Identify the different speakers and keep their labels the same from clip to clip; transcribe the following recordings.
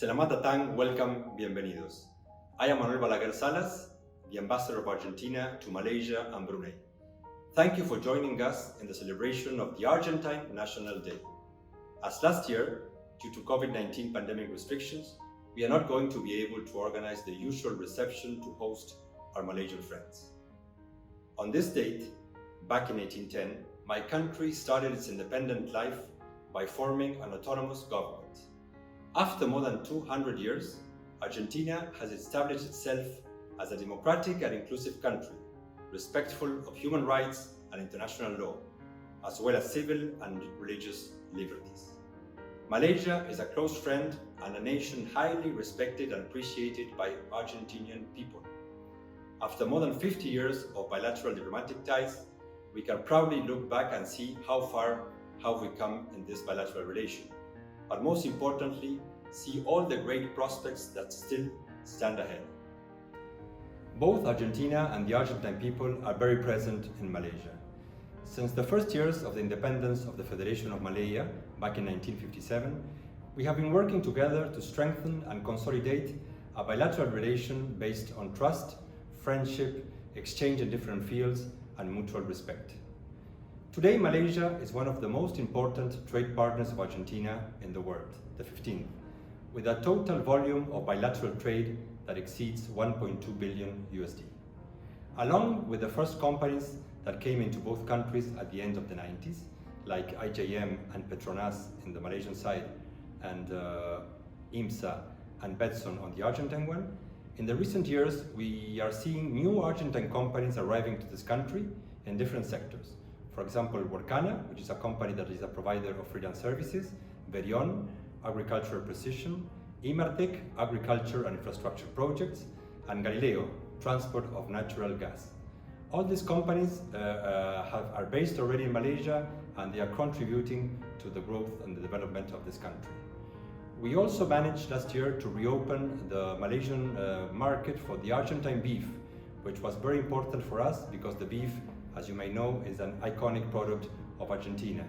Speaker 1: Selamat datang, welcome, bienvenidos. I am Manuel Balaguer Salas, the ambassador of Argentina to Malaysia and Brunei. Thank you for joining us in the celebration of the Argentine National Day. As last year, due to COVID-19 pandemic restrictions, we are not going to be able to organize the usual reception to host our Malaysian friends. On this date, back in 1810, my country started its independent life by forming an autonomous government. After more than 200 years, Argentina has established itself as a democratic and inclusive country, respectful of human rights and international law, as well as civil and religious liberties. Malaysia is a close friend and a nation highly respected and appreciated by Argentinian people. After more than 50 years of bilateral diplomatic ties, we can proudly look back and see how far have we come in this bilateral relation. But most importantly, see all the great prospects that still stand ahead. Both Argentina and the Argentine people are very present in Malaysia. Since the first years of the independence of the Federation of Malaya back in 1957, we have been working together to strengthen and consolidate a bilateral relation based on trust, friendship, exchange in different fields, and mutual respect. Today, Malaysia is one of the most important trade partners of Argentina in the world, the 15th, with a total volume of bilateral trade that exceeds 1.2 billion USD. Along with the first companies that came into both countries at the end of the 90s, like IJM and Petronas in the Malaysian side, and IMSA and Betson on the Argentine one, in the recent years, we are seeing new Argentine companies arriving to this country in different sectors. For example, Workana, which is a company that is a provider of freelance services, Verion, agricultural precision, Imartec, agriculture and infrastructure projects, and Galileo, transport of natural gas. All these companies are based already in Malaysia, and they are contributing to the growth and the development of this country. We also managed last year to reopen the Malaysian market for the Argentine beef, which was very important for us because the beef, as you may know, is an iconic product of Argentina.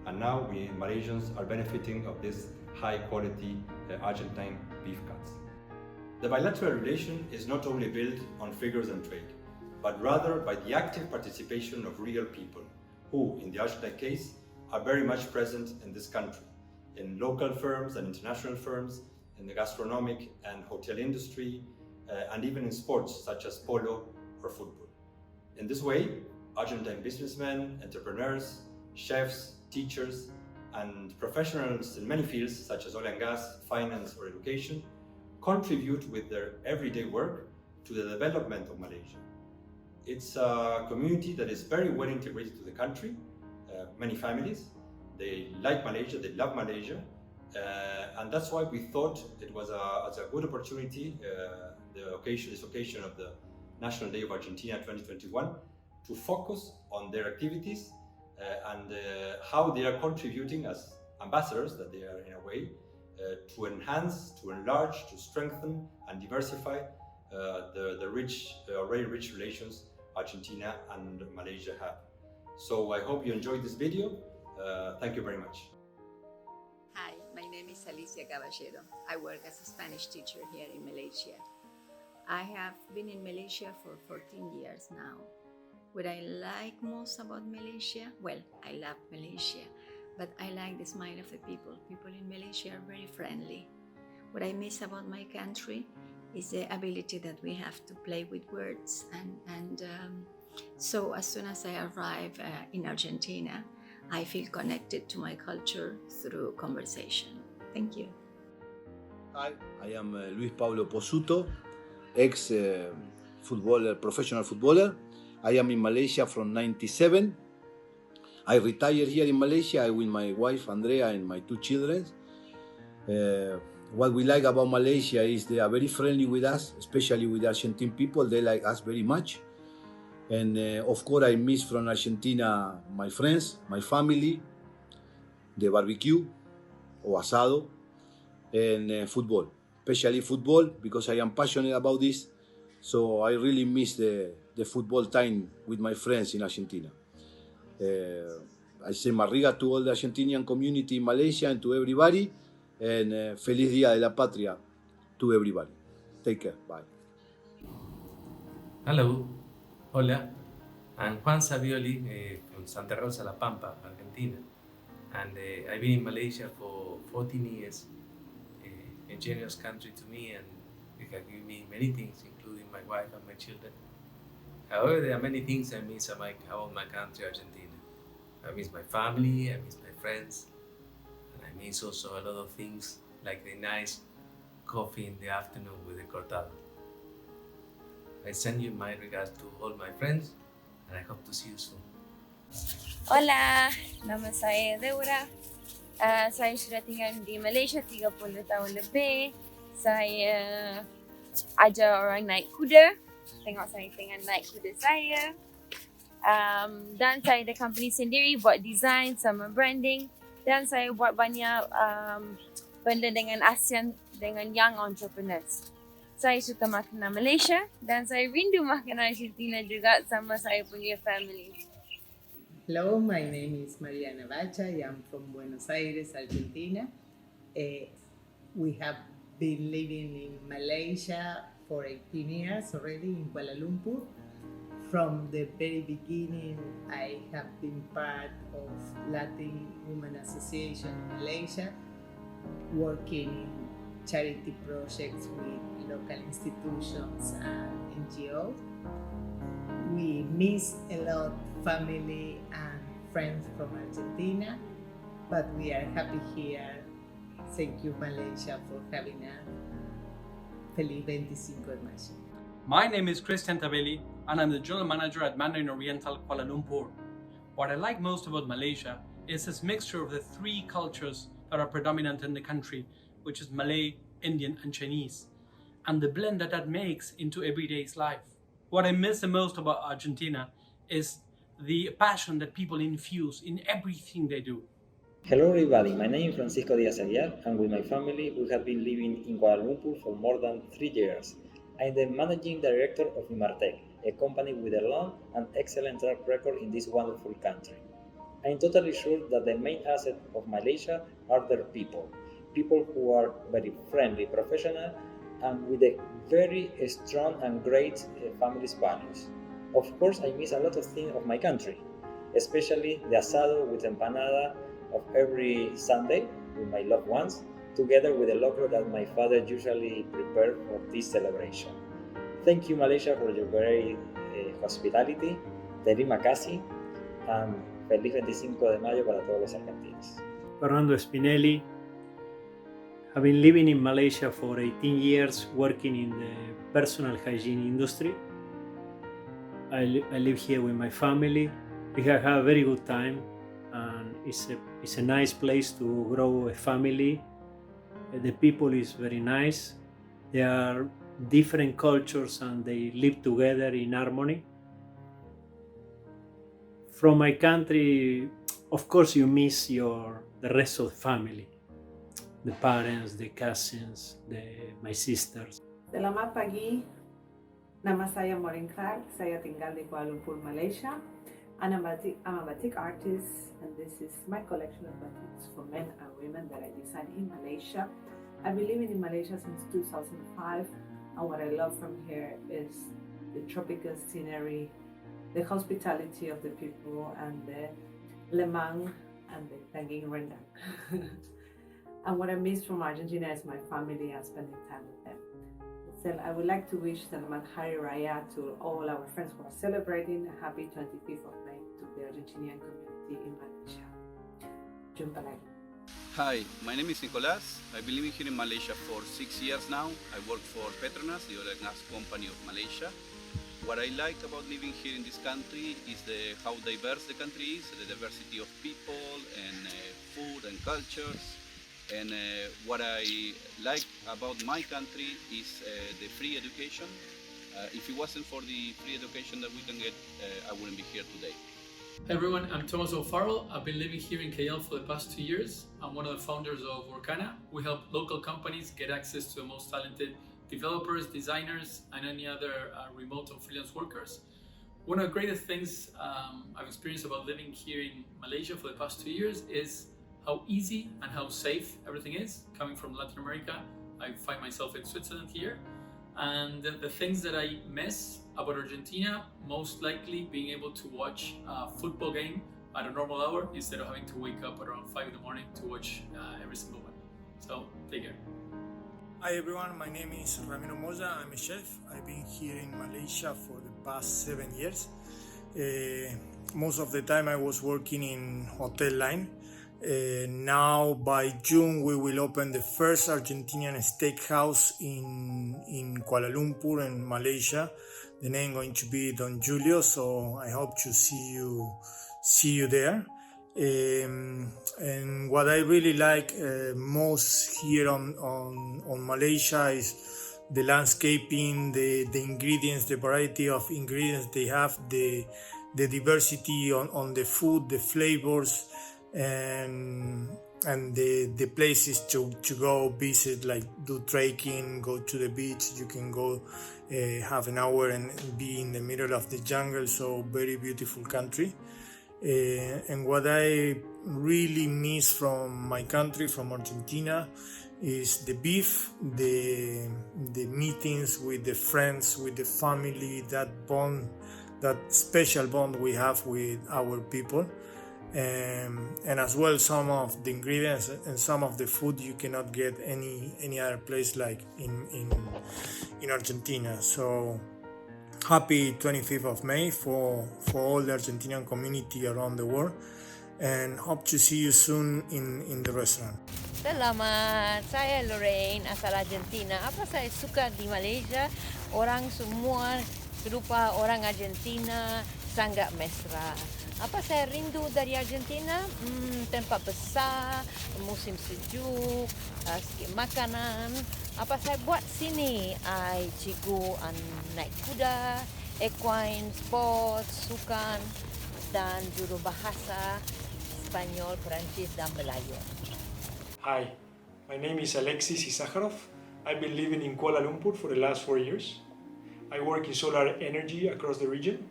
Speaker 1: And now we Malaysians are benefiting of this high quality Argentine beef cuts. The bilateral relation is not only built on figures and trade, but rather by the active participation of real people who, in the Argentine case, are very much present in this country, in local firms and international firms, in the gastronomic and hotel industry, and even in sports such as polo or football. In this way, Argentine businessmen, entrepreneurs, chefs, teachers, and professionals in many fields such as oil and gas, finance, or education contribute with their everyday work to the development of Malaysia. It's a community that is very well integrated to the country, many families. They like Malaysia, they love Malaysia, and that's why we thought it was a good opportunity, this occasion of the National Day of Argentina 2021, to focus on their activities and how they are contributing as ambassadors, that they are in a way, to enhance, to enlarge, to strengthen and diversify the already rich relations Argentina and Malaysia have. So I hope you enjoyed this video. Thank you very much.
Speaker 2: Hi, my name is Alicia Caballero. I work as a Spanish teacher here in Malaysia. I have been in Malaysia for 14 years now. What I like most about Malaysia, well, I love Malaysia, but I like the smile of the people. People in Malaysia are very friendly. What I miss about my country is the ability that we have to play with words. So as soon as I arrive in Argentina, I feel connected to my culture through conversation. Thank you.
Speaker 3: Hi, I am Luis Pablo Posuto, professional footballer. I am in Malaysia from '97. I retired here in Malaysia with my wife Andrea and my 2 children. What we like about Malaysia is they are very friendly with us, especially with the Argentine people. They like us very much. And of course, I miss from Argentina my friends, my family, the barbecue or asado, and football, especially football, because I am passionate about this. So I really miss the football time with my friends in Argentina. I say Mariga to all the Argentinian community in Malaysia and to everybody. and Feliz Día de la Patria to everybody. Take care. Bye.
Speaker 4: Hello, hola. I'm Juan Savioli from Santa Rosa, La Pampa, Argentina. And I've been in Malaysia for 14 years, a generous country to me, and it has given me many things, including my wife and my children. However, there are many things I miss about my country, Argentina. I miss my family, I miss my friends, and I miss also a lot of things like the nice coffee in the afternoon with the cortado. I send you my regards to all my friends, and I hope to see you soon.
Speaker 5: Hola, nama saya Deborah. Saya sudah tinggal di Malaysia 30 tahun lebih. Saya ajar orang naik kuda. Tengok saya tengah naik kuda saya. Dan saya ada company sendiri buat design sama branding. Dan saya buat banyak benda dengan ASEAN, dengan young entrepreneurs. Saya suka makanan Malaysia dan saya rindu makanan Argentina juga sama saya punya family.
Speaker 6: Hello, my name is Mariana Bacha. I am from Buenos Aires, Argentina. We have been living in Malaysia for 18 years already in Kuala Lumpur. From the very beginning, I have been part of Latin Women Association in Malaysia, working in charity projects with local institutions and NGOs. We miss a lot family and friends from Argentina, but we are happy here. Thank you, Malaysia, for having a Feliz 25 de Mayo.
Speaker 7: My name is Christian Tabelli, and I'm the General Manager at Mandarin Oriental Kuala Lumpur. What I like most about Malaysia is this mixture of the three cultures that are predominant in the country, which is Malay, Indian, and Chinese, and the blend that makes into everyday's life. What I miss the most about Argentina is the passion that people infuse in everything they do.
Speaker 8: Hello everybody, my name is Francisco Díaz Aguiar, and with my family we have been living in Kuala Lumpur for more than 3 years. I'm the Managing Director of Imartec, a company with a long and excellent track record in this wonderful country. I'm totally sure that the main asset of Malaysia are their people who are very friendly, professional, and with a very strong and great family values. Of course, I miss a lot of things of my country, especially the asado with empanada of every Sunday with my loved ones, together with the locro that my father usually prepared for this celebration. Thank you, Malaysia, for your very hospitality. Terima kasih, and feliz 25 de mayo para todos los argentinos.
Speaker 9: Fernando Spinelli. I've been living in Malaysia for 18 years, working in the personal hygiene industry. I live here with my family. We have had a very good time, and it's a nice place to grow a family. The people is very nice. They are different cultures and they live together in harmony. From my country, of course, you miss the rest of the family. The parents, the cousins, my sisters.
Speaker 10: Selamat pagi, nama saya Maureen Clark, saya tinggal di Kuala Lumpur, Malaysia. I'm a batik artist, and this is my collection of batiks for men and women that I design in Malaysia. I've been living in Malaysia since 2005, and what I love from here is the tropical scenery, the hospitality of the people, and the lemang and the daging rendang. And what I miss from Argentina is my family and spending time with them. So I would like to wish Selamat Hari Raya to all our friends who are celebrating a happy 25th of May to the Argentinian community in Malaysia. Jumpa lagi.
Speaker 11: Hi, my name is Nicolas. I've been living here in Malaysia for 6 years now. I work for Petronas, the oil and gas company of Malaysia. What I like about living here in this country is how diverse the country is, the diversity of people and food and cultures. And what I like about my country is the free education. If it wasn't for the free education that we can get, I wouldn't be here today.
Speaker 12: Hey everyone, I'm Thomas O'Farrell. I've been living here in KL for the past 2 years. I'm one of the founders of Workana. We help local companies get access to the most talented developers, designers, and any other remote or freelance workers. One of the greatest things I've experienced about living here in Malaysia for the past 2 years is how easy and how safe everything is. Coming from Latin America, I find myself in Switzerland here. And the things that I miss about Argentina, most likely being able to watch a football game at a normal hour instead of having to wake up at around 5 in the morning to watch every single one. So, take care.
Speaker 13: Hi everyone, my name is Ramiro Moya, I'm a chef. I've been here in Malaysia for the past 7 years. Most of the time I was working in hotel line. Now by June we will open the first Argentinian steakhouse in Kuala Lumpur in Malaysia. The name going to be Don Julio, so I hope to see you there. And what I really like most here on Malaysia is the landscaping, the ingredients, the variety of ingredients they have, the diversity on the food, the flavors, and the places to go visit, like do trekking, go to the beach. You can go have an hour and be in the middle of the jungle. So very beautiful country. And what I really miss from my country, from Argentina, is the beef, the meetings with the friends, with the family, that bond, that special bond we have with our people. And as well some of the ingredients and some of the food you cannot get any other place like in Argentina. So happy 25th of May for all the Argentinian community around the world, and hope to see you soon in the restaurant.
Speaker 14: Selamat, saya Lorraine, asal Argentina. Apa saya suka di Malaysia, orang semua serupa orang Argentina, sangat mesra. Apa saya rindu dari Argentina? Tempat besar, musim sejuk, sikit makanan. Apa saya buat sini? Cikgu naik kuda, equine, sport, sukan dan jurubahasa Spanyol, Perancis dan Melayu.
Speaker 15: Hi, my name is Alexis Isakharov. I've been living in Kuala Lumpur for the last 4 years. I work in solar energy across the region.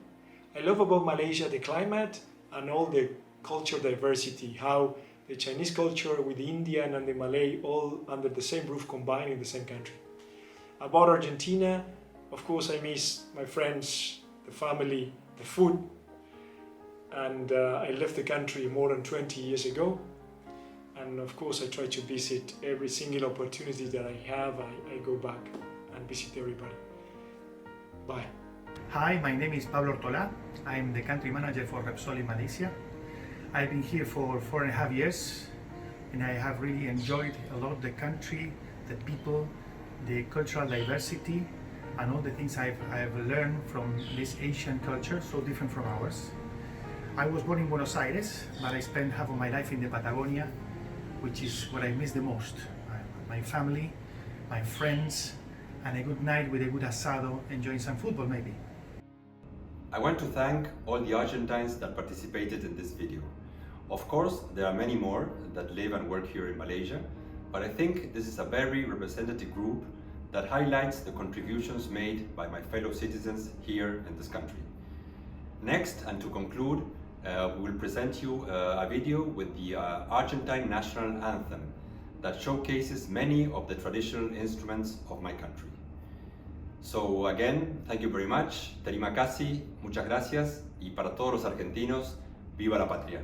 Speaker 15: I love about Malaysia the climate and all the culture diversity, how the Chinese culture with the Indian and the Malay all under the same roof combined in the same country. About Argentina, of course I miss my friends, the family, the food, and I left the country more than 20 years ago, and of course I try to visit every single opportunity that I have. I go back and visit everybody. Bye.
Speaker 16: Hi, my name is Pablo Ortola. I'm the country manager for Repsol in Malaysia. I've been here for 4.5 years, and I have really enjoyed a lot the country, the people, the cultural diversity, and all the things I've learned from this Asian culture, so different from ours. I was born in Buenos Aires, but I spent half of my life in the Patagonia, which is what I miss the most. My family, my friends, and a good night with a good asado, enjoying some football maybe.
Speaker 1: I want to thank all the Argentines that participated in this video. Of course, there are many more that live and work here in Malaysia, but I think this is a very representative group that highlights the contributions made by my fellow citizens here in this country. Next, and to conclude, we will present you a video with the Argentine National Anthem that showcases many of the traditional instruments of my country. So again, thank you very much. Terima kasih, muchas gracias, y para todos los argentinos, viva la patria.